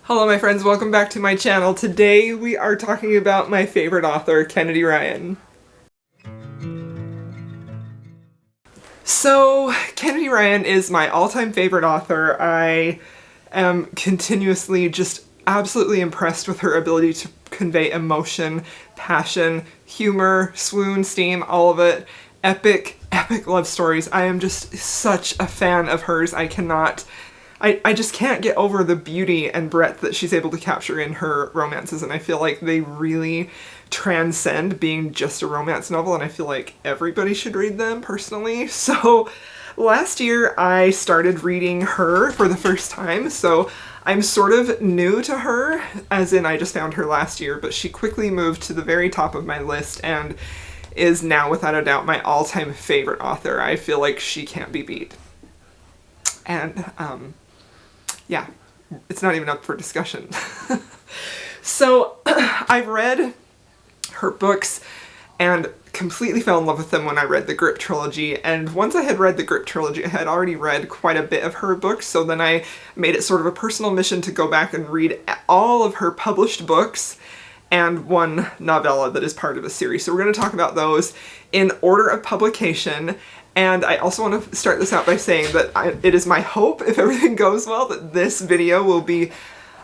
Hello my friends, welcome back to my channel. Today we are talking about my favorite author, Kennedy Ryan. So, Kennedy Ryan is my all-time favorite author. I am continuously just absolutely impressed with her ability to convey emotion, passion, humor, swoon, steam, all of it. Epic love stories. I am just such a fan of hers. I just can't get over the beauty and breadth that she's able to capture in her romances, and I feel like they really transcend being just a romance novel, and I feel like everybody should read them, personally. So last year I started reading her for the first time, so I'm sort of new to her, as in I just found her last year, but she quickly moved to the very top of my list and is now without a doubt my all-time favorite author. I feel like she can't be beat. And, yeah, it's not even up for discussion. So I've read her books and completely fell in love with them when I read the Grip Trilogy, and once I had read the Grip Trilogy I had already read quite a bit of her books, so then I made it sort of a personal mission to go back and read all of her published books and one novella that is part of a series. So we're going to talk about those in order of publication. And I also want to start this out by saying that it is my hope, if everything goes well, that this video will be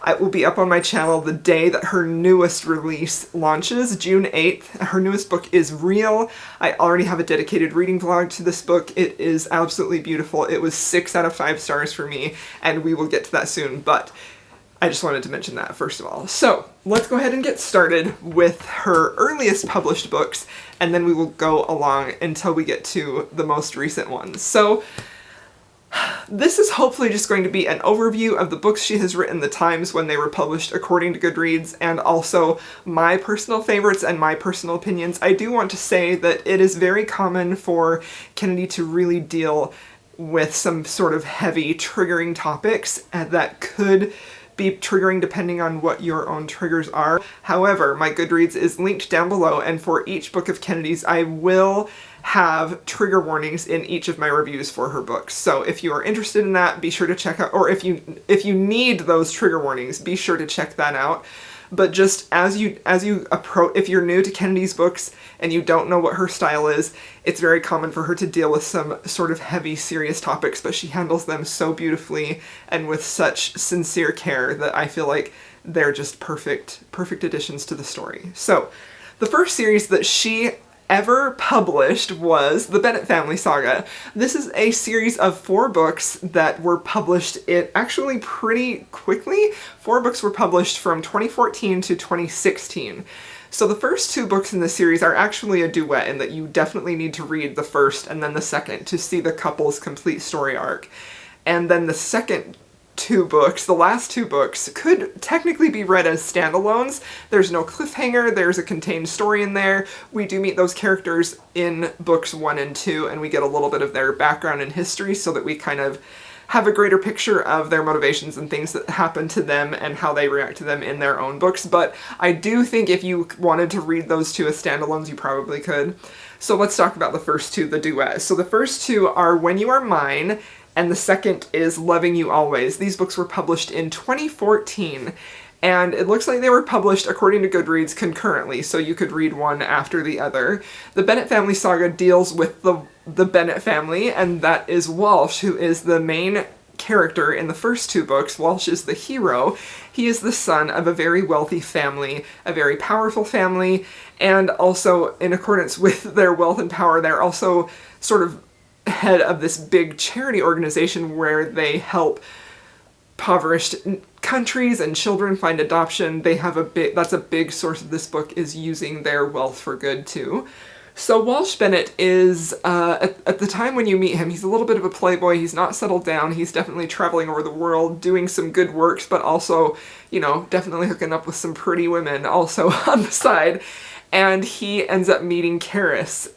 up on my channel the day that her newest release launches, June 8th. Her newest book is Real. I already have a dedicated reading vlog to this book. It is absolutely beautiful. It was 6 out of 5 stars for me, and we will get to that soon, but I just wanted to mention that first of all. So let's go ahead and get started with her earliest published books, and then we will go along until we get to the most recent ones. So this is hopefully just going to be an overview of the books she has written, the times when they were published according to Goodreads, and also my personal favorites and my personal opinions. I do want to say that it is very common for Kennedy to really deal with some sort of heavy, triggering topics that could be triggering depending on what your own triggers are. However, my Goodreads is linked down below, and for each book of Kennedy's I will have trigger warnings in each of my reviews for her books. So if you are interested in that, be sure to check out, or if you need those trigger warnings, be sure to check that out. But just as you approach, if you're new to Kennedy's books and you don't know what her style is, it's very common for her to deal with some sort of heavy, serious topics, but she handles them so beautifully and with such sincere care that I feel like they're just perfect additions to the story. So the first series that she ever published was the Bennet Family Saga. This is a series of 4 books that were published actually pretty quickly. 4 books were published from 2014 to 2016. So the first 2 books in the series are actually a duet in that you definitely need to read the first and then the second to see the couple's complete story arc. And then the second 2 books, the last 2 books, could technically be read as standalones. There's no cliffhanger, there's a contained story in there. We do meet those characters in books 1 and 2, and we get a little bit of their background and history so that we kind of have a greater picture of their motivations and things that happen to them and how they react to them in their own books. But I do think if you wanted to read those 2 as standalones, you probably could. So let's talk about the first 2, the duets. So the first 2 are When You Are Mine, and the second is Loving You Always. These books were published in 2014, and it looks like they were published, according to Goodreads, concurrently, so you could read one after the other. The Bennet Family Saga deals with the Bennet family, and that is Walsh, who is the main character in the first 2 books. Walsh is the hero. He is the son of a very wealthy family, a very powerful family, and also, in accordance with their wealth and power, they're also sort of head of this big charity organization where they help impoverished countries and children find adoption. They have that's a big source of this book, is using their wealth for good too. So Walsh Bennet is, at the time when you meet him, he's a little bit of a playboy. He's not settled down. He's definitely traveling over the world, doing some good works, but also, you know, definitely hooking up with some pretty women also on the side. And he ends up meeting Karis.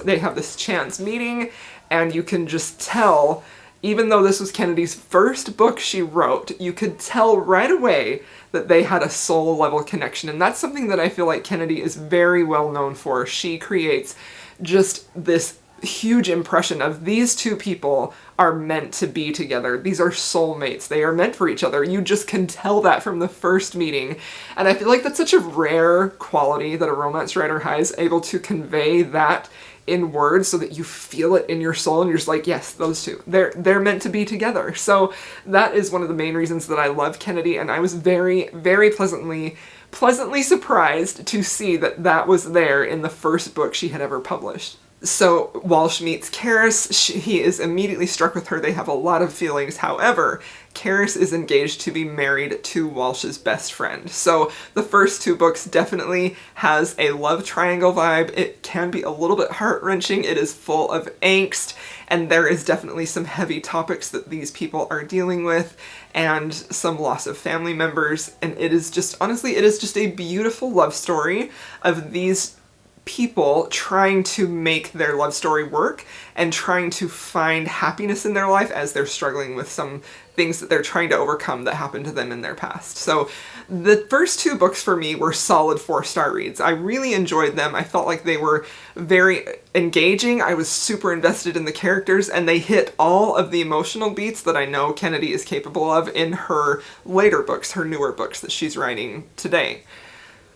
They have this chance meeting, and you can just tell, even though this was Kennedy's first book she wrote, you could tell right away that they had a soul level connection, and that's something that I feel like Kennedy is very well known for. She creates just this huge impression of these two people are meant to be together. These are soulmates. They are meant for each other. You just can tell that from the first meeting. And I feel like that's such a rare quality that a romance writer has, able to convey that in words so that you feel it in your soul and you're just like, yes, those two, they're meant to be together. So that is one of the main reasons that I love Kennedy, and I was very, very pleasantly surprised to see that that was there in the first book she had ever published. So Walsh meets Karis, he is immediately struck with her, they have a lot of feelings. However, Karis is engaged to be married to Walsh's best friend. So the first two books definitely has a love triangle vibe. It can be a little bit heart-wrenching, it is full of angst, and there is definitely some heavy topics that these people are dealing with, and some loss of family members, and it is just, honestly, it is just a beautiful love story of these people trying to make their love story work and trying to find happiness in their life as they're struggling with some things that they're trying to overcome that happened to them in their past. So the first two books for me were solid 4-star reads. I really enjoyed them. I felt like they were very engaging. I was super invested in the characters, and they hit all of the emotional beats that I know Kennedy is capable of in her later books, her newer books that she's writing today.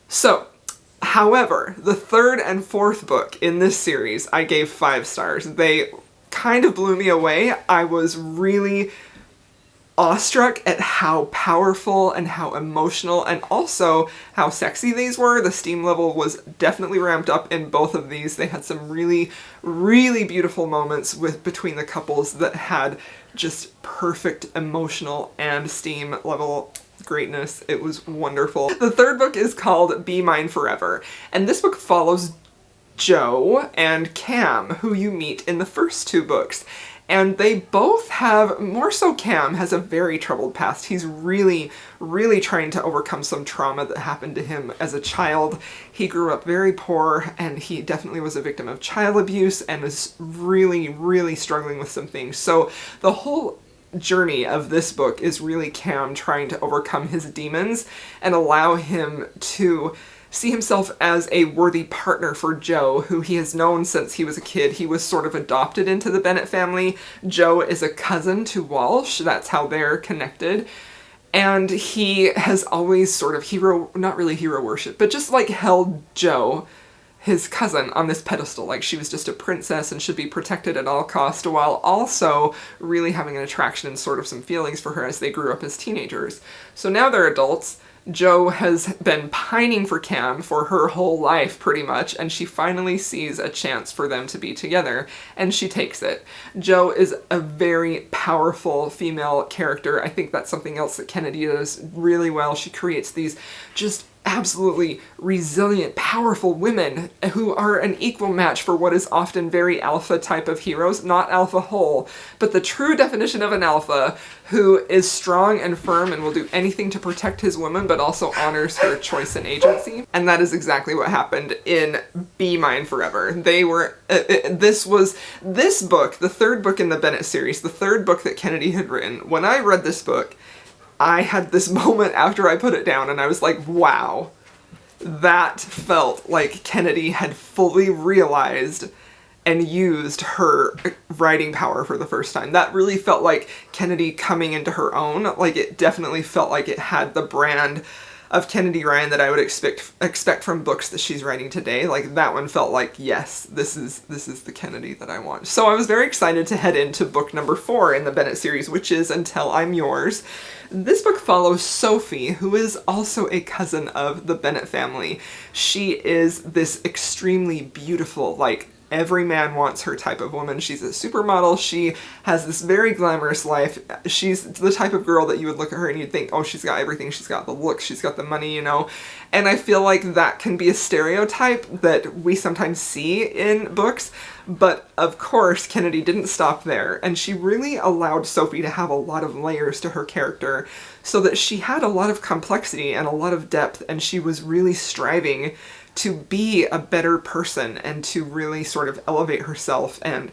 So, however, the third and fourth book in this series, I gave 5 stars. They kind of blew me away. I was really awestruck at how powerful and how emotional and also how sexy these were. The steam level was definitely ramped up in both of these. They had some really, really beautiful moments between the couples that had just perfect emotional and steam level greatness. It was wonderful. The third book is called Be Mine Forever, and this book follows Joe and Cam, who you meet in the first two books. And they both have, more so Cam, has a very troubled past. He's really, really trying to overcome some trauma that happened to him as a child. He grew up very poor, and he definitely was a victim of child abuse and is really, really struggling with some things. So the whole journey of this book is really Cam trying to overcome his demons and allow him to see himself as a worthy partner for Joe, who he has known since he was a kid. He was sort of adopted into the Bennett family. Joe is a cousin to Walsh. That's how they're connected. And he has always sort of not really hero worship, but just like held Joe, his cousin, on this pedestal, like she was just a princess and should be protected at all cost, while also really having an attraction and sort of some feelings for her as they grew up as teenagers. So now they're adults. Joe has been pining for Cam for her whole life, pretty much, and she finally sees a chance for them to be together, and she takes it. Joe is a very powerful female character. I think that's something else that Kennedy does really well. She creates these just absolutely resilient, powerful women who are an equal match for what is often very alpha type of heroes, not alpha whole, but the true definition of an alpha who is strong and firm and will do anything to protect his woman, but also honors her choice and agency. And that is exactly what happened in Be Mine Forever. They were, this book, the third book in the Bennett series, the third book that Kennedy had written. When I read this book, I had this moment after I put it down and I was like, wow, that felt like Kennedy had fully realized and used her writing power for the first time. That really felt like Kennedy coming into her own. Like, it definitely felt like it had the brand of Kennedy Ryan that I would expect from books that she's writing today. Like, that one felt like, yes, this is the Kennedy that I want. So I was very excited to head into book number 4 in the Bennett series, which is Until I'm Yours. This book follows Sophie, who is also a cousin of the Bennett family. She is this extremely beautiful, like, every man wants her type of woman. She's a supermodel. She has this very glamorous life. She's the type of girl that you would look at her and you'd think, oh, she's got everything. She's got the looks. She's got the money, you know? And I feel like that can be a stereotype that we sometimes see in books. But of course, Kennedy didn't stop there. And she really allowed Sophie to have a lot of layers to her character so that she had a lot of complexity and a lot of depth. And she was really striving to be a better person and to really sort of elevate herself and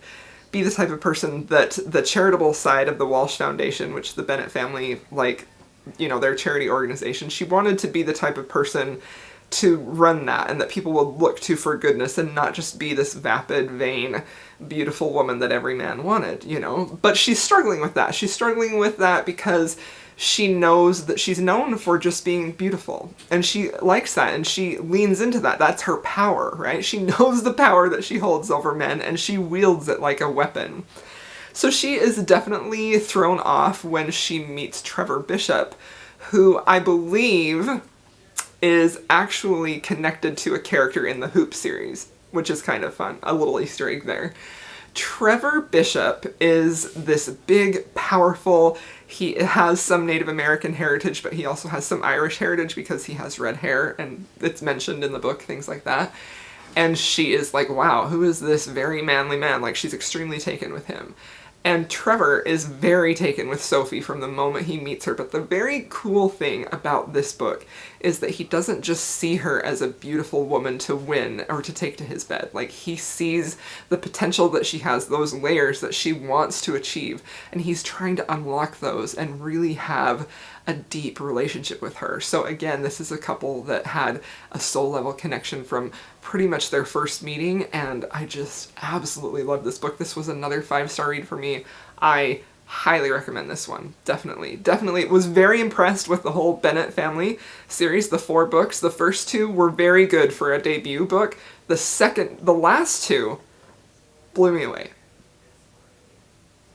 be the type of person that the charitable side of the Walsh Foundation, which the Bennett family, like, you know, their charity organization, she wanted to be the type of person to run that, and that people will look to for goodness and not just be this vapid, vain, beautiful woman that every man wanted, you know? But she's struggling with that. She's struggling with that because she knows that she's known for just being beautiful, and she likes that, and she leans into that. That's her power, right? She knows the power that she holds over men, and she wields it like a weapon. So she is definitely thrown off when she meets Trevor Bishop, who I believe is actually connected to a character in the Hoop series, which is kind of fun. A little Easter egg there. Trevor Bishop is this big, powerful, he has some Native American heritage, but he also has some Irish heritage because he has red hair, and it's mentioned in the book, things like that. And she is like, wow, who is this very manly man? Like, she's extremely taken with him. And Trevor is very taken with Sophie from the moment he meets her, but the very cool thing about this book is that he doesn't just see her as a beautiful woman to win or to take to his bed. Like, he sees the potential that she has, those layers that she wants to achieve, and he's trying to unlock those and really have a deep relationship with her. So again, this is a couple that had a soul level connection from pretty much their first meeting, and I just absolutely love this book. This was another 5-star read for me. I highly recommend this one. Definitely. Was very impressed with the whole Bennett family series, the 4 books. The first 2 were very good for a debut book. The last 2 blew me away.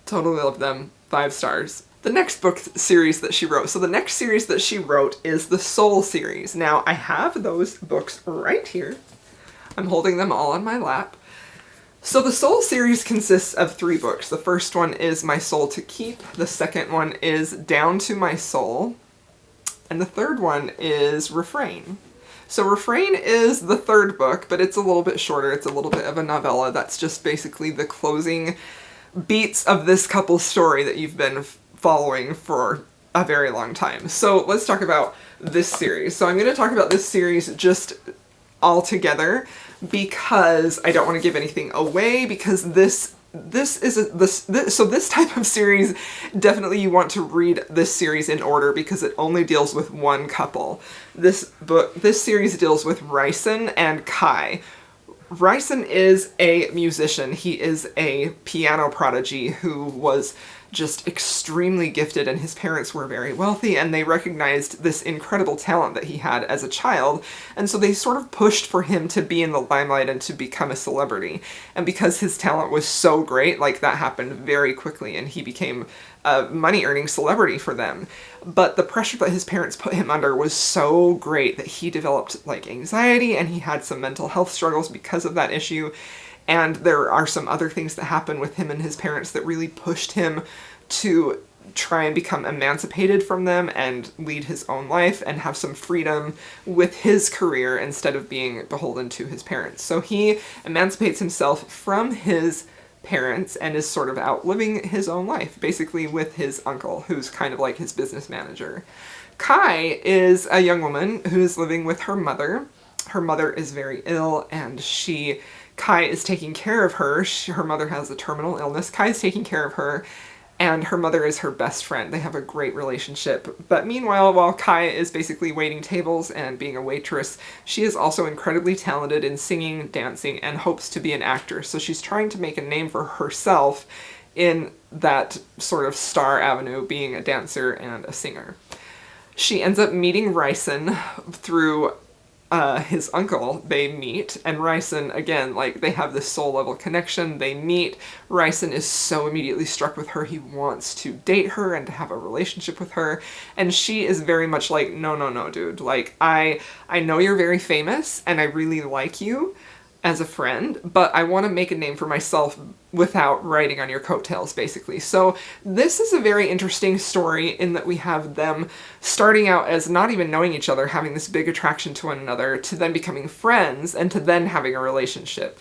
Totally loved them. 5 stars. The next book series that she wrote. So the next series that she wrote is the Soul series. Now, I have those books right here. I'm holding them all on my lap. So the Soul series consists of 3 books. The first one is My Soul to Keep. The second one is Down to My Soul. And the third one is Refrain. So Refrain is the 3rd book, but it's a little bit shorter. It's a little bit of a novella. That's just basically the closing beats of this couple's story that you've been following for a very long time. So let's talk about this series. So I'm going to talk about this series just all together because I don't want to give anything away, because this type of series, definitely you want to read this series in order because it only deals with one couple. This series deals with Ryson and Kai. Ryson is a musician. He is a piano prodigy who was just extremely gifted, and his parents were very wealthy, and they recognized this incredible talent that he had as a child, and so they sort of pushed for him to be in the limelight and to become a celebrity. And because his talent was so great, like, that happened very quickly, and he became a money-earning celebrity for them. But the pressure that his parents put him under was so great that he developed, like, anxiety, and he had some mental health struggles because of that issue. And there are some other things that happen with him and his parents that really pushed him to try and become emancipated from them and lead his own life and have some freedom with his career instead of being beholden to his parents. So he emancipates himself from his parents and is sort of out living his own life, basically with his uncle, who's kind of like his business manager. Kai is a young woman who is living with her mother. Her mother is very ill, and Kai is taking care of her. Her mother has a terminal illness. Kai is taking care of her, and her mother is her best friend. They have a great relationship. But meanwhile, while Kai is basically waiting tables and being a waitress, she is also incredibly talented in singing, dancing, and hopes to be an actor. So she's trying to make a name for herself in that sort of star avenue, being a dancer and a singer. She ends up meeting Ryson through his uncle. They meet, and Ryson, again, like, they have this soul level connection. They meet. Ryson is so immediately struck with her. He wants to date her and to have a relationship with her, and she is very much like, no, dude. Like, I know you're very famous, and I really like you as a friend, but I want to make a name for myself without riding on your coattails, basically. So this is a very interesting story in that we have them starting out as not even knowing each other, having this big attraction to one another, to then becoming friends, and to then having a relationship.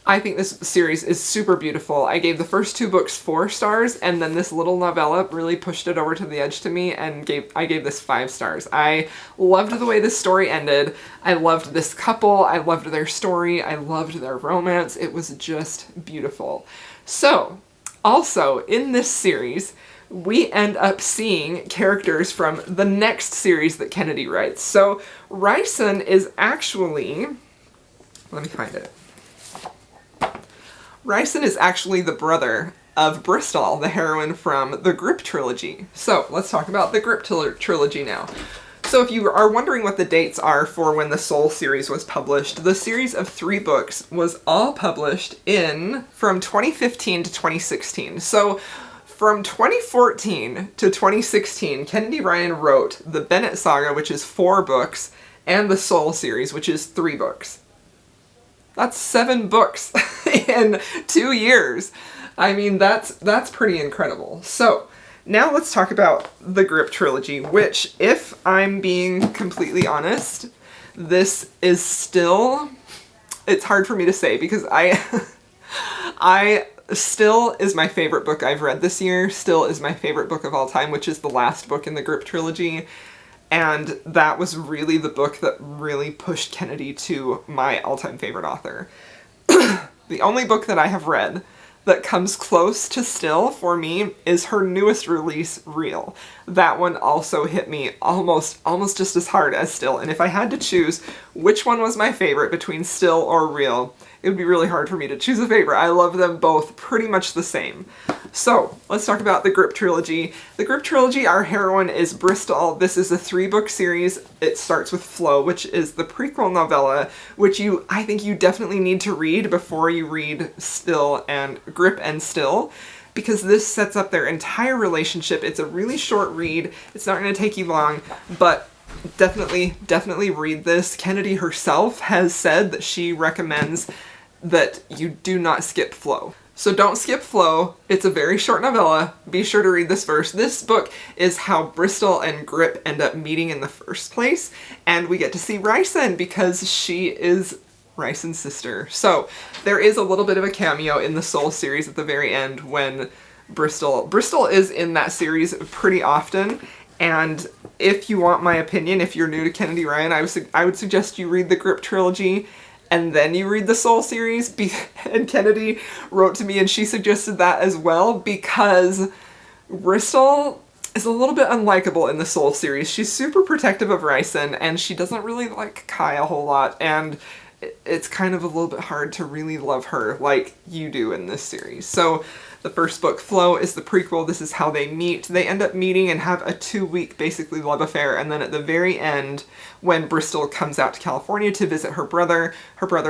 I think this series is super beautiful. I gave the first 2 books 4 stars, and then this little novella really pushed it over to the edge to me, and I gave this 5 stars. I loved the way this story ended. I loved this couple. I loved their story. I loved their romance. It was just beautiful. So, also, in this series, we end up seeing characters from the next series that Kennedy writes. So Ricin is actually, let me find it. Ricin is actually the brother of Bristol, the heroine from the Grip Trilogy. So let's talk about the Grip Trilogy now. So if you are wondering what the dates are for when the Soul series was published, the series of 3 books was all published from 2015 to 2016. So from 2014 to 2016, Kennedy Ryan wrote the Bennett Saga, which is 4 books, and the Soul series, which is 3 books. That's 7 books in 2 years. I mean, that's pretty incredible. So now let's talk about the Grip Trilogy, which, if I'm being completely honest, this is still, it's hard for me to say because I still is my favorite book I've read this year, still is my favorite book of all time, which is the last book in the Grip Trilogy. And that was really the book that really pushed Kennedy to my all-time favorite author. The only book that I have read that comes close to Still for me is her newest release, Real. That one also hit me almost just as hard as Still, and if I had to choose which one was my favorite between Still or Real, it would be really hard for me to choose a favorite. I love them both pretty much the same. So, let's talk about the Grip Trilogy. The Grip Trilogy, our heroine is Bristol. This is a 3-book series. It starts with Flow, which is the prequel novella, which I think you definitely need to read before you read Still and Grip and Still, because this sets up their entire relationship. It's a really short read. It's not going to take you long, but definitely read this. Kennedy herself has said that she recommends that you do not skip Flow. So don't skip Flow. It's a very short novella. Be sure to read this first. This book is how Bristol and Grip end up meeting in the first place, and we get to see Ricin because she is Ricin's sister. So there is a little bit of a cameo in the Soul series at the very end when Bristol is in that series pretty often. And if you want my opinion, if you're new to Kennedy Ryan, I would suggest you read the Grip Trilogy and then you read the Soul series. And Kennedy wrote to me and she suggested that as well because Bristol is a little bit unlikable in the Soul series. She's super protective of Ricin and she doesn't really like Kai a whole lot, and it's kind of a little bit hard to really love her like you do in this series. So the first book, Flow, is the prequel. This is how they meet. They end up meeting and have a 2-week, basically, love affair. And then at the very end, when Bristol comes out to California to visit her brother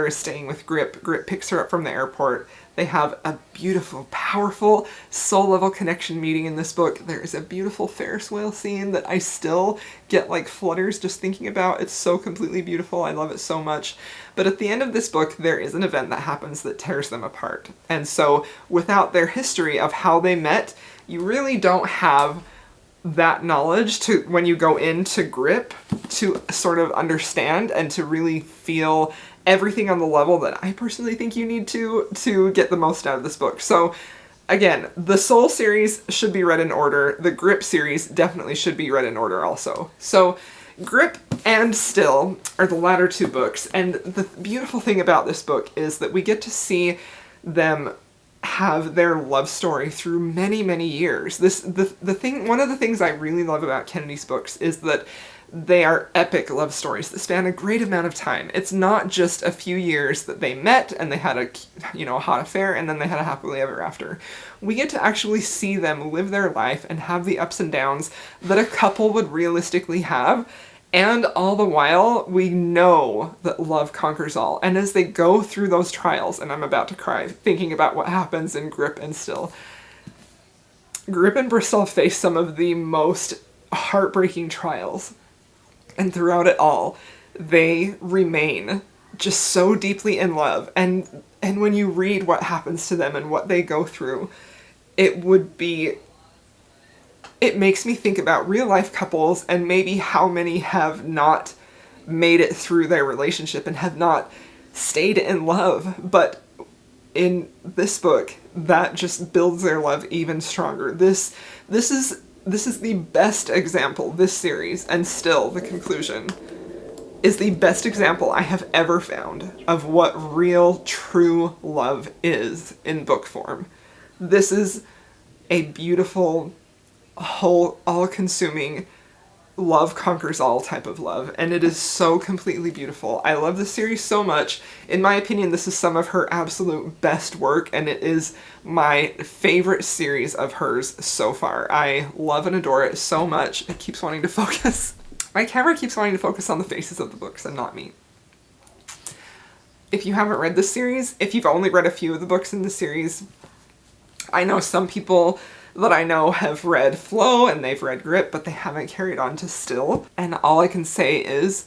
is staying with Grip. Grip picks her up from the airport. They have a beautiful, powerful, soul-level connection meeting in this book. There is a beautiful Ferris wheel scene that I still get like flutters just thinking about. It's so completely beautiful. I love it so much. But at the end of this book, there is an event that happens that tears them apart. And so without their history of how they met, you really don't have that knowledge to, when you go into Grip, to sort of understand and to really feel everything on the level that I personally think you need to get the most out of this book. So again, the Soul series should be read in order. The Grip series definitely should be read in order also. So Grip and Still are the latter 2 books, and the beautiful thing about this book is that we get to see them have their love story through many years. One of the things I really love about Kennedy's books is that they are epic love stories that span a great amount of time. It's not just a few years that they met and they had a hot affair and then they had a happily ever after. We get to actually see them live their life and have the ups and downs that a couple would realistically have. And all the while, we know that love conquers all. And as they go through those trials, and I'm about to cry thinking about what happens in Grip and Still, Grip and Bristol face some of the most heartbreaking trials. And throughout it all, they remain just so deeply in love. And when you read what happens to them and what they go through, it makes me think about real life couples and maybe how many have not made it through their relationship and have not stayed in love. But in this book, that just builds their love even stronger. This is the best example, this series, and Still, the conclusion, is the best example I have ever found of what real, true love is in book form. This is a beautiful, whole, all-consuming love conquers all type of love, and it is so completely beautiful. I love the series so much. In my opinion, this is some of her absolute best work, and it is my favorite series of hers so far. I love and adore it so much. It keeps wanting to focus. My camera keeps wanting to focus on the faces of the books and not me. If you haven't read this series, if you've only read a few of the books in the series, I know some people that I know have read Flow and they've read Grip, but they haven't carried on to Still. And all I can say is,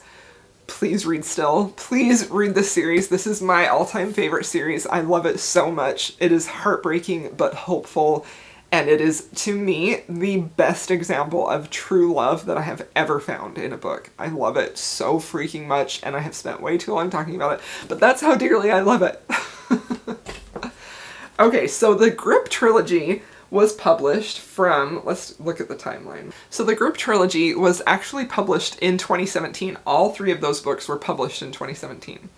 please read Still. Please read this series. This is my all-time favorite series. I love it so much. It is heartbreaking but hopeful, and it is, to me, the best example of true love that I have ever found in a book. I love it so freaking much, and I have spent way too long talking about it, but that's how dearly I love it. Okay, so the Grip trilogy was published from, let's look at the timeline. So the Grip trilogy was actually published in 2017. All three of those books were published in 2017.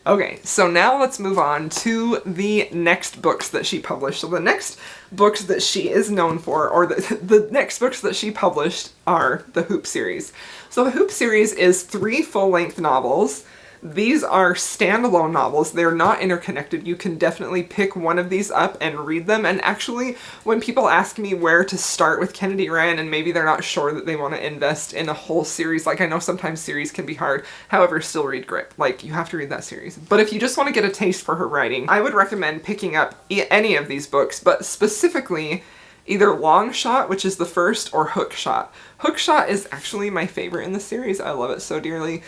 Okay, so now let's move on to the next books that she published. So the next books that she is known for, or the next books that she published, are the Hoop series. So the Hoop series is 3 full-length novels. These are standalone novels. They're not interconnected. You can definitely pick one of these up and read them. And actually, when people ask me where to start with Kennedy Ryan and maybe they're not sure that they want to invest in a whole series, like I know sometimes series can be hard, however, still read Grip. Like, you have to read that series. But if you just want to get a taste for her writing, I would recommend picking up any of these books, but specifically either Long Shot, which is the first, or Hook Shot. Hook Shot is actually my favorite in the series. I love it so dearly.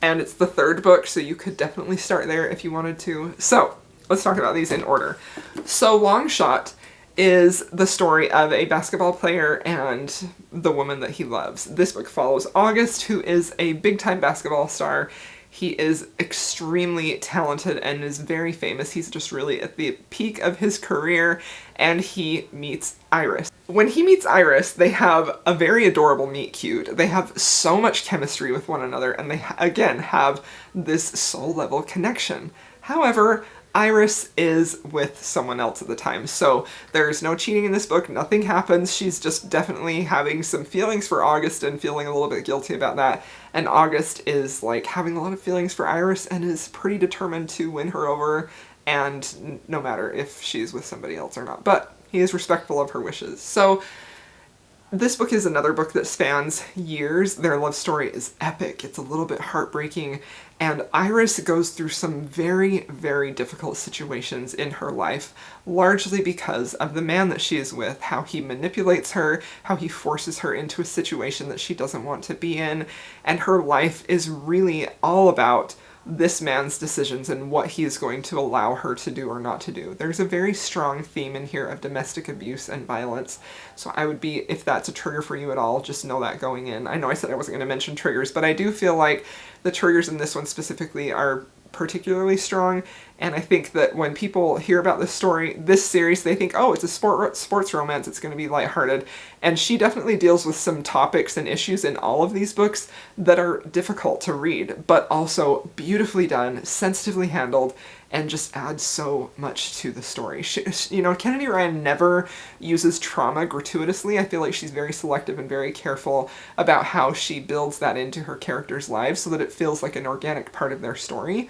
And it's the 3rd book, so you could definitely start there if you wanted to. So, let's talk about these in order. So, Long Shot is the story of a basketball player and the woman that he loves. This book follows August, who is a big-time basketball star. He is extremely talented and is very famous. He's just really at the peak of his career, and he meets Iris. When he meets Iris, they have a very adorable meet-cute. They have so much chemistry with one another, and they, again, have this soul-level connection. However, Iris is with someone else at the time, so there's no cheating in this book, nothing happens. She's just definitely having some feelings for August and feeling a little bit guilty about that, and August is like having a lot of feelings for Iris and is pretty determined to win her over, and no matter if she's with somebody else or not, but he is respectful of her wishes. So this book is another book that spans years. Their love story is epic. It's a little bit heartbreaking, and Iris goes through some very, very difficult situations in her life, largely because of the man that she is with, how he manipulates her, how he forces her into a situation that she doesn't want to be in, and her life is really all about this man's decisions and what he is going to allow her to do or not to do. There's a very strong theme in here of domestic abuse and violence, so I would be, if that's a trigger for you at all, just know that going in. I know I said I wasn't going to mention triggers, but I do feel like the triggers in this one specifically are particularly strong, and I think that when people hear about this story, this series, they think, oh, it's a sports romance, it's going to be lighthearted, and she definitely deals with some topics and issues in all of these books that are difficult to read, but also beautifully done, sensitively handled, and just adds so much to the story. You know, Kennedy Ryan never uses trauma gratuitously. I feel like she's very selective and very careful about how she builds that into her characters' lives so that it feels like an organic part of their story.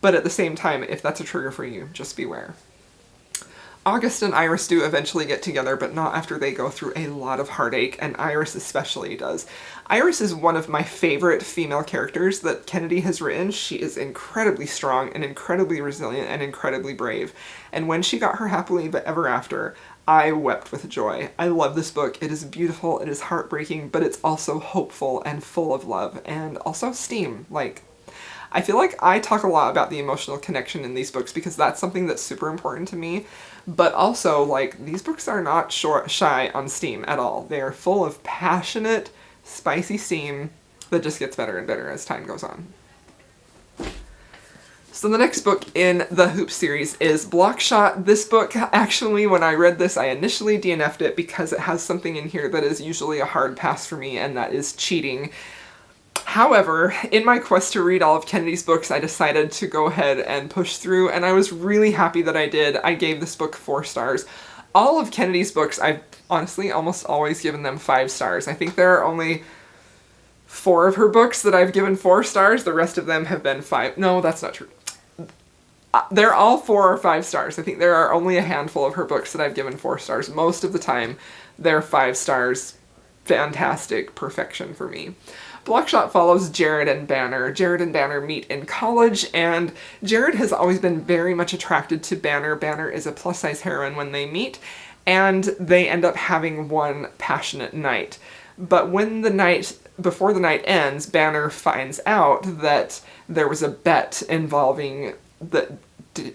But at the same time, if that's a trigger for you, just beware. August and Iris do eventually get together, but not after they go through a lot of heartache, and Iris especially does. Iris is one of my favorite female characters that Kennedy has written. She is incredibly strong and incredibly resilient and incredibly brave. And when she got her happily ever after, I wept with joy. I love this book. It is beautiful, it is heartbreaking, but it's also hopeful and full of love, and also steam. Like, I feel like I talk a lot about the emotional connection in these books because that's something that's super important to me, but also, like, these books are not shy on steam at all. They are full of passionate, spicy steam that just gets better and better as time goes on. So the next book in the Hoop series is Blockshot. This book, actually, when I read this, I initially DNF'd it because it has something in here that is usually a hard pass for me, and that is cheating. However, in my quest to read all of Kennedy's books, I decided to go ahead and push through, and I was really happy that I did. I gave this book 4 stars. All of Kennedy's books I've honestly almost always given them 5 stars. I think there are only 4 of her books that I've given 4 stars. The rest of them have been 5. No, that's not true. They're all 4 or 5 stars. I think there are only a handful of her books that I've given 4 stars. Most of the time, they're 5 stars. Fantastic perfection for me. Blockshot follows Jared and Banner. Jared and Banner meet in college, and Jared has always been very much attracted to Banner. Banner is a plus-size heroine when they meet, and they end up having one passionate night. But before the night ends, Banner finds out that there was a bet involving that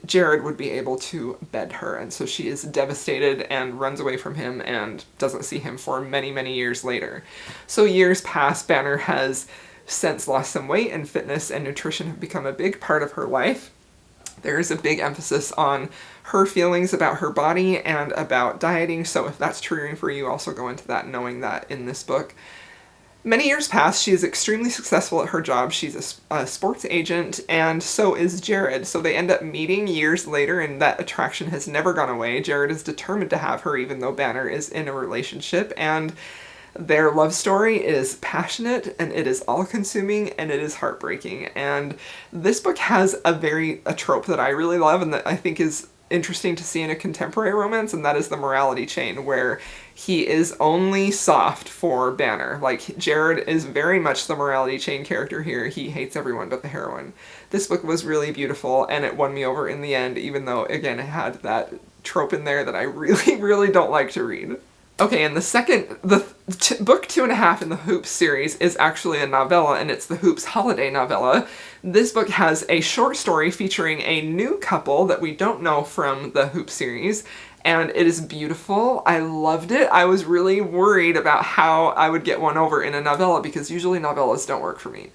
Jared would be able to bed her, and so she is devastated and runs away from him and doesn't see him for many, many years later. So years pass. Banner has since lost some weight, and fitness and nutrition have become a big part of her life. There is a big emphasis on her feelings about her body and about dieting, so if that's triggering for you, also go into that knowing that in this book. Many years pass. She is extremely successful at her job. She's a sports agent, and so is Jared. So they end up meeting years later, and that attraction has never gone away. Jared is determined to have her, even though Banner is in a relationship, and their love story is passionate, and it is all-consuming, and it is heartbreaking. And this book has a trope that I really love, and that I think is interesting to see in a contemporary romance, and that is the morality chain, where he is only soft for Banner. Like, Jared is very much the morality chain character here. He hates everyone but the heroine. This book was really beautiful, and it won me over in the end, even though, again, it had that trope in there that I really, really don't like to read. Okay, and book 2.5 in the Hoops series is actually a novella, and it's the Hoops holiday novella. This book has a short story featuring a new couple that we don't know from the Hoops series, and it is beautiful. I loved it. I was really worried about how I would get one over in a novella, because usually novellas don't work for me.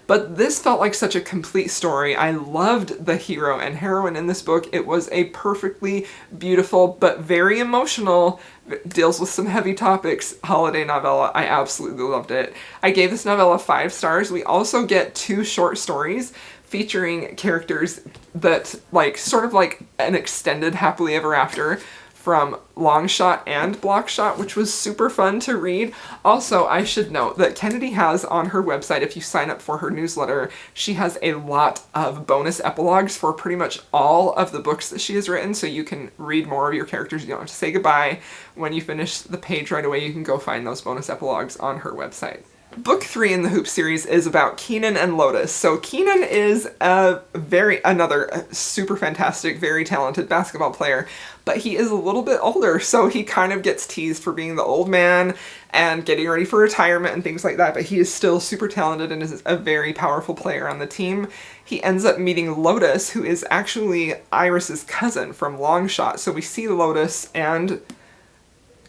But this felt like such a complete story. I loved the hero and heroine in this book. It was a perfectly beautiful but very emotional, deals with some heavy topics, holiday novella. I absolutely loved it. I gave this novella 5 stars. We also get 2 short stories featuring characters that, sort of like an extended happily ever after from Longshot and Blockshot, which was super fun to read. Also, I should note that Kennedy has on her website, if you sign up for her newsletter, she has a lot of bonus epilogues for pretty much all of the books that she has written, so you can read more of your characters. You don't have to say goodbye. When you finish the page right away, you can go find those bonus epilogues on her website. Book 3 in the Hoop series is about Keenan and Lotus. So Keenan is another super fantastic, very talented basketball player, but he is a little bit older, so he kind of gets teased for being the old man and getting ready for retirement and things like that, but he is still super talented and is a very powerful player on the team. He ends up meeting Lotus, who is actually Iris's cousin from Longshot. So we see Lotus and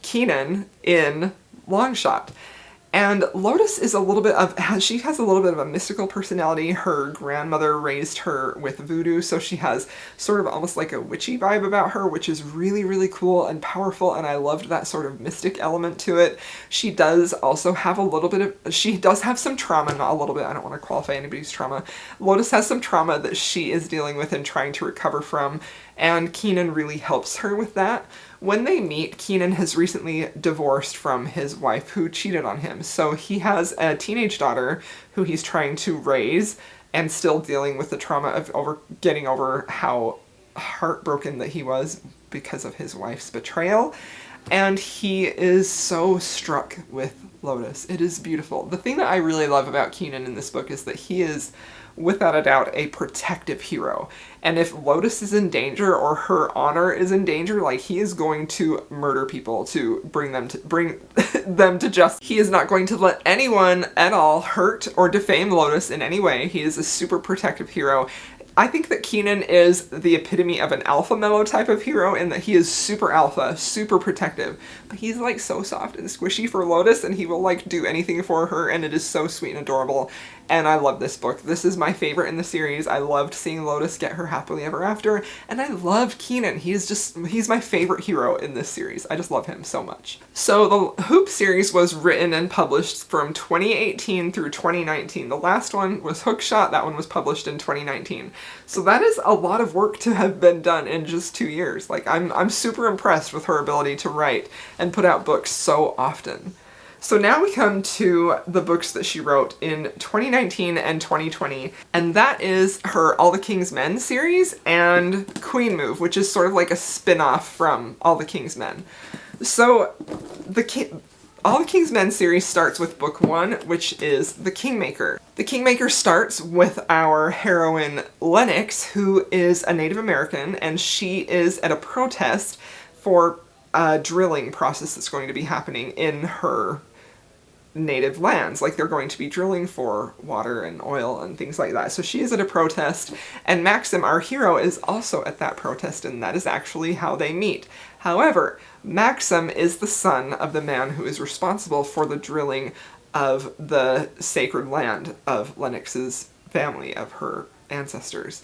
Keenan in Longshot. And Lotus is she has a little bit of a mystical personality. Her grandmother raised her with voodoo, so she has sort of almost like a witchy vibe about her, which is really, really cool and powerful, and I loved that sort of mystic element to it. She does also have she does have some trauma, not a little bit, I don't want to qualify anybody's trauma. Lotus has some trauma that she is dealing with and trying to recover from, and Keenan really helps her with that. When they meet, Keenan has recently divorced from his wife who cheated on him. So he has a teenage daughter who he's trying to raise and still dealing with the trauma of getting over how heartbroken that he was because of his wife's betrayal. And he is so struck with Lotus. It is beautiful. The thing that I really love about Keenan in this book is that he is, without a doubt, a protective hero. And if Lotus is in danger or her honor is in danger, he is going to murder people to bring them to justice. He is not going to let anyone at all hurt or defame Lotus in any way. He is a super protective hero. I think that Keenan is the epitome of an alpha male type of hero in that he is super alpha, super protective, but he's so soft and squishy for Lotus, and he will do anything for her, and it is so sweet and adorable. And I love this book. This is my favorite in the series. I loved seeing Lotus get her happily ever after, and I love Keenan. He's my favorite hero in this series. I just love him so much. So the Hoop series was written and published from 2018 through 2019. The last one was Hookshot. That one was published in 2019. So that is a lot of work to have been done in just 2 years. Like, I'm super impressed with her ability to write and put out books so often. So now we come to the books that she wrote in 2019 and 2020, and that is her All the King's Men series and Queen Move, which is sort of like a spin-off from All the King's Men. So All the King's Men series starts with book 1, which is The Kingmaker. The Kingmaker starts with our heroine Lennox, who is a Native American, and she is at a protest for a drilling process that's going to be happening in her native lands. Like, they're going to be drilling for water and oil and things like that. So she is at a protest, and Maxim, our hero, is also at that protest, and that is actually how they meet. However, Maxim is the son of the man who is responsible for the drilling of the sacred land of Lennox's family, of her ancestors.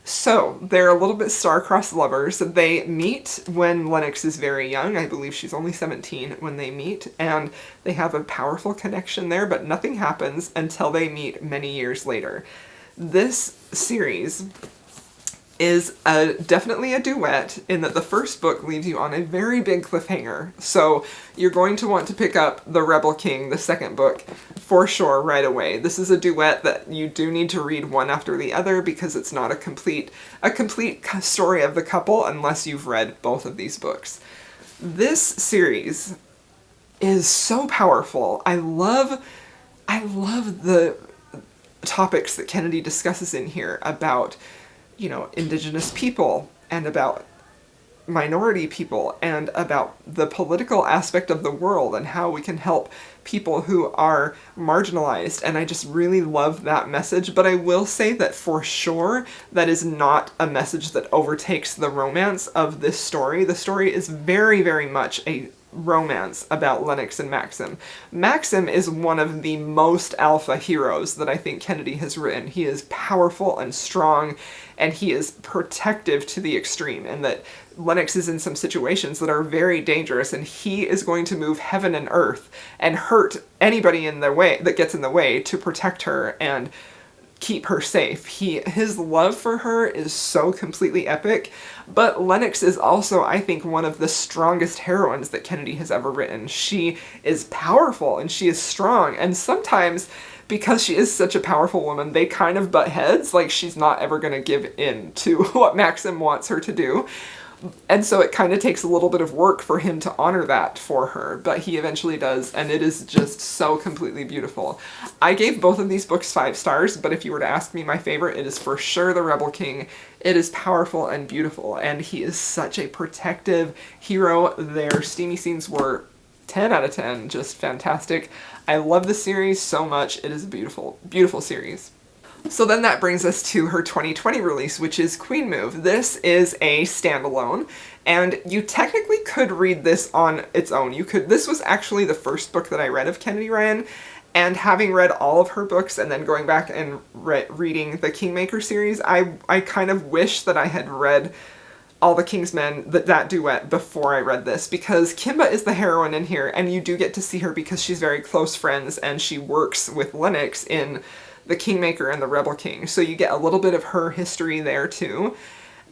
So, they're a little bit star-crossed lovers. They meet when Lennox is very young. I believe she's only 17 when they meet, and they have a powerful connection there, but nothing happens until they meet many years later. This series is definitely a duet in that the first book leaves you on a very big cliffhanger. So you're going to want to pick up The Rebel King, the second book, for sure right away. This is a duet that you do need to read one after the other because it's not a complete story of the couple unless you've read both of these books. This series is so powerful. I love the topics that Kennedy discusses in here about, you know, Indigenous people and about minority people and about the political aspect of the world and how we can help people who are marginalized. And I just really love that message. But I will say that for sure, that is not a message that overtakes the romance of this story. The story is very, very much a romance about Lennox and Maxim. Maxim is one of the most alpha heroes that I think Kennedy has written. He is powerful and strong, and he is protective to the extreme, and that Lennox is in some situations that are very dangerous, and he is going to move heaven and earth and hurt anybody in their way that gets in the way to protect her and keep her safe. His love for her is so completely epic, but Lennox is also, I think, one of the strongest heroines that Kennedy has ever written. She is powerful and she is strong, and sometimes because she is such a powerful woman, they kind of butt heads, like she's not ever going to give in to what Maxim wants her to do. And so it kind of takes a little bit of work for him to honor that for her, but he eventually does, and it is just so completely beautiful. I gave both of these books 5 stars, but if you were to ask me my favorite, it is for sure The Rebel King. It is powerful and beautiful, and he is such a protective hero. Their steamy scenes were 10 out of 10, just fantastic. I love the series so much. It is a beautiful, beautiful series. So then that brings us to her 2020 release, which is Queen Move. This is a standalone, and you technically could read this on its own. This was actually the first book that I read of Kennedy Ryan, and having read all of her books and then going back and reading the Kingmaker series, I kind of wish that I had read All the King's Men, that duet, before I read this, because Kimba is the heroine in here, and you do get to see her because she's very close friends, and she works with Lennox in The Kingmaker and The Rebel King, so you get a little bit of her history there too.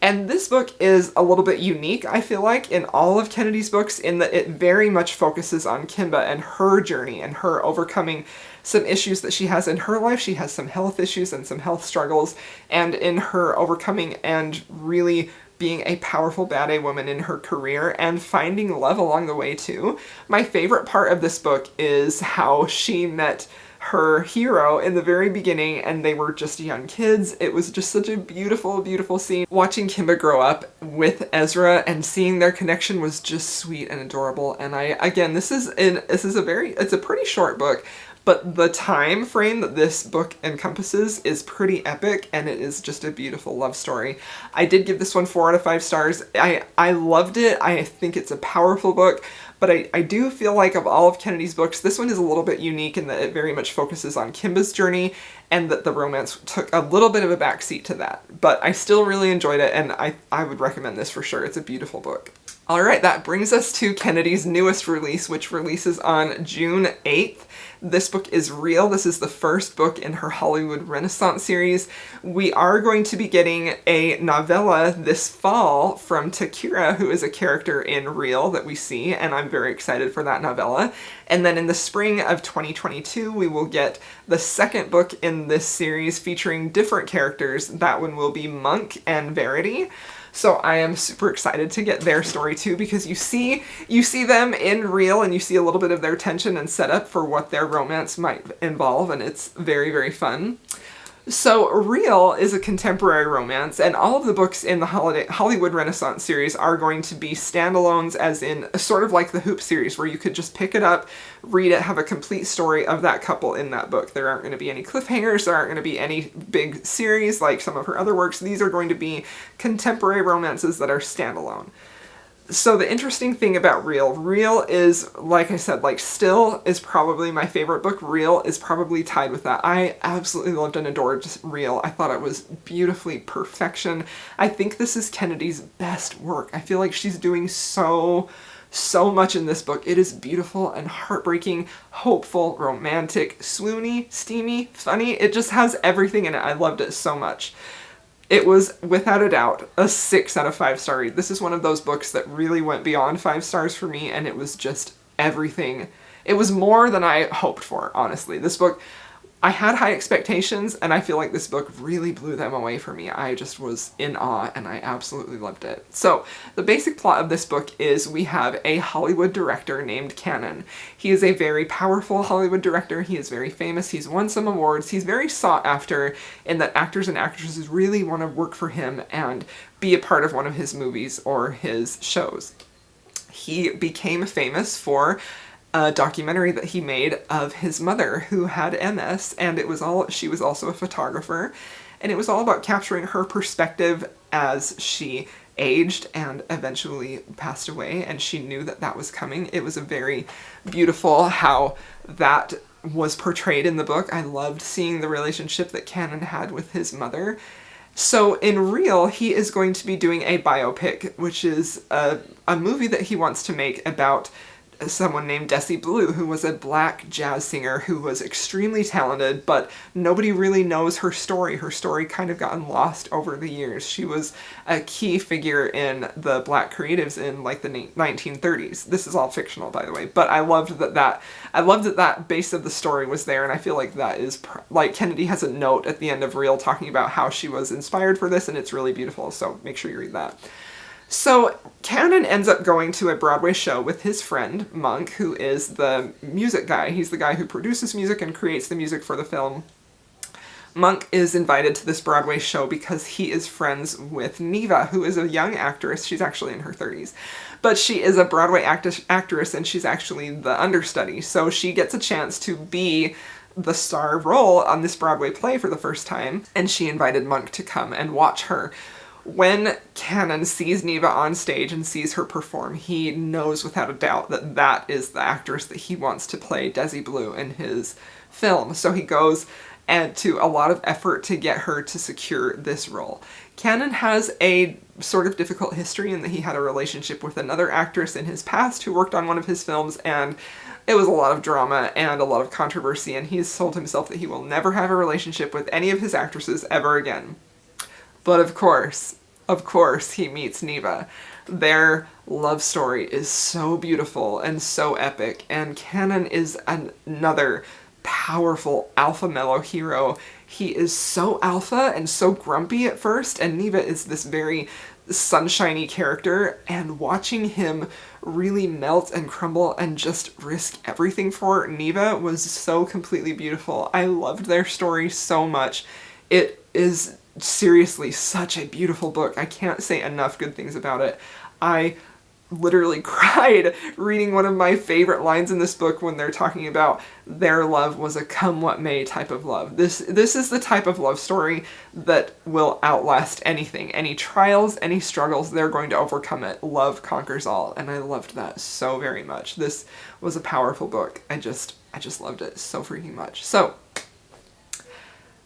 And this book is a little bit unique, I feel like, in all of Kennedy's books, in that it very much focuses on Kimba and her journey and her overcoming some issues that she has in her life. She has some health issues and some health struggles, and in her overcoming and really being a powerful bad A woman in her career and finding love along the way too. My favorite part of this book is how she met her hero in the very beginning, and they were just young kids. It was just such a beautiful, beautiful scene. Watching Kimba grow up with Ezra and seeing their connection was just sweet and adorable. And it's a pretty short book, but the time frame that this book encompasses is pretty epic, and it is just a beautiful love story. I did give this one 4 out of 5 stars. I loved it. I think it's a powerful book. But I do feel like of all of Kennedy's books, this one is a little bit unique in that it very much focuses on Kimba's journey, and that the romance took a little bit of a backseat to that. But I still really enjoyed it, and I would recommend this for sure. It's a beautiful book. Alright, that brings us to Kennedy's newest release, which releases on June 8th. This book is Real. This is the first book in her Hollywood Renaissance series. We are going to be getting a novella this fall from Takira, who is a character in Real that we see, and I'm very excited for that novella. And then in the spring of 2022, we will get the second book in this series featuring different characters. That one will be Monk and Verity. So I am super excited to get their story too, because you see them in Real and you see a little bit of their tension and setup for what their romance might involve, and it's very, very fun. So Real is a contemporary romance, and all of the books in the Hollywood Renaissance series are going to be standalones, as in sort of like the Hoop series, where you could just pick it up, read it, have a complete story of that couple in that book. There aren't going to be any cliffhangers, there aren't going to be any big series like some of her other works. These are going to be contemporary romances that are standalone. So the interesting thing about Real is, like I said, like Still is probably my favorite book. Real is probably tied with that. I absolutely loved and adored Real. I thought it was beautifully perfection. I think this is Kennedy's best work. I feel like she's doing so much in this book. It is beautiful and heartbreaking, hopeful, romantic, swoony, steamy, funny. It just has everything in it. I loved it so much. It was, without a doubt, a 6 out of 5 star read. This is one of those books that really went beyond 5 stars for me, and it was just everything. It was more than I hoped for, honestly. This book, I had high expectations, and I feel like this book really blew them away for me. I just was in awe, and I absolutely loved it. So, the basic plot of this book is we have a Hollywood director named Cannon. He is a very powerful Hollywood director. He is very famous. He's won some awards. He's very sought after in that actors and actresses really want to work for him and be a part of one of his movies or his shows. He became famous for a documentary that he made of his mother who had MS, and she was also a photographer, and it was all about capturing her perspective as she aged and eventually passed away, and she knew that that was coming. It was a very beautiful how that was portrayed in the book. I loved seeing the relationship that Cannon had with his mother. So in Real, he is going to be doing a biopic, which is a movie that he wants to make about someone named Desi Blue, who was a black jazz singer who was extremely talented, but nobody really knows her story. Her story kind of gotten lost over the years. She was a key figure in the black creatives in like the 1930s. This is all fictional, by the way, but I loved that base of the story was there, and I feel like that is, like, Kennedy has a note at the end of Real talking about how she was inspired for this, and it's really beautiful, so make sure you read that. So Cannon ends up going to a Broadway show with his friend, Monk, who is the music guy. He's the guy who produces music and creates the music for the film. Monk is invited to this Broadway show because he is friends with Neva, who is a young actress. She's actually in her 30s. But she is a Broadway actress, and she's actually the understudy. So she gets a chance to be the star role on this Broadway play for the first time, and she invited Monk to come and watch her. When Cannon sees Neva on stage and sees her perform, he knows without a doubt that that is the actress that he wants to play Desi Blue in his film. So he goes to a lot of effort to get her to secure this role. Cannon has a sort of difficult history in that he had a relationship with another actress in his past who worked on one of his films, and it was a lot of drama and a lot of controversy, and he's told himself that he will never have a relationship with any of his actresses ever again. But of course, he meets Neva. Their love story is so beautiful and so epic, and Cannon is another powerful alpha mellow hero. He is so alpha and so grumpy at first, and Neva is this very sunshiny character, and watching him really melt and crumble and just risk everything for Neva was so completely beautiful. I loved their story so much. It is seriously such a beautiful book. I can't say enough good things about it. I literally cried reading one of my favorite lines in this book when they're talking about their love was a come what may type of love. This is the type of love story that will outlast anything. Any trials, any struggles, they're going to overcome it. Love conquers all, and I loved that so very much. This was a powerful book. I just loved it so freaking much. So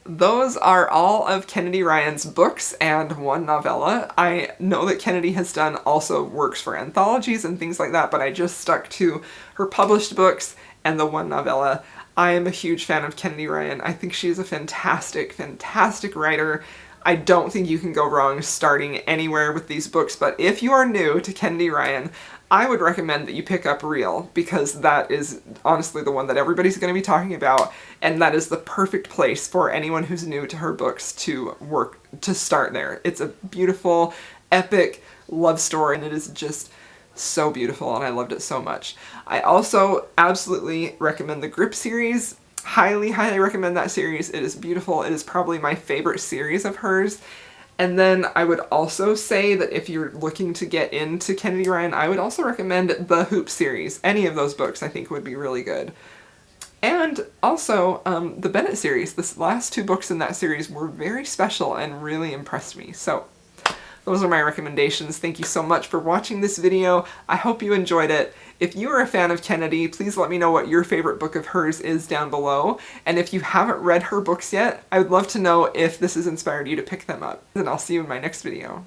those are all of Kennedy Ryan's books and one novella. I know that Kennedy has done also works for anthologies and things like that, but I just stuck to her published books and the one novella. I am a huge fan of Kennedy Ryan. I think she's a fantastic, fantastic writer. I don't think you can go wrong starting anywhere with these books, but if you are new to Kennedy Ryan, I would recommend that you pick up Real, because that is honestly the one that everybody's going to be talking about, and that is the perfect place for anyone who's new to her books to start there. It's a beautiful, epic love story, and it is just so beautiful, and I loved it so much. I also absolutely recommend the Grip series. Highly, highly recommend that series. It is beautiful. It is probably my favorite series of hers. And then I would also say that if you're looking to get into Kennedy Ryan, I would also recommend the Hoop series. Any of those books I think would be really good. And also, the Bennett series. The last 2 books in that series were very special and really impressed me. So those are my recommendations. Thank you so much for watching this video. I hope you enjoyed it. If you are a fan of Kennedy, please let me know what your favorite book of hers is down below. And if you haven't read her books yet, I would love to know if this has inspired you to pick them up. And I'll see you in my next video.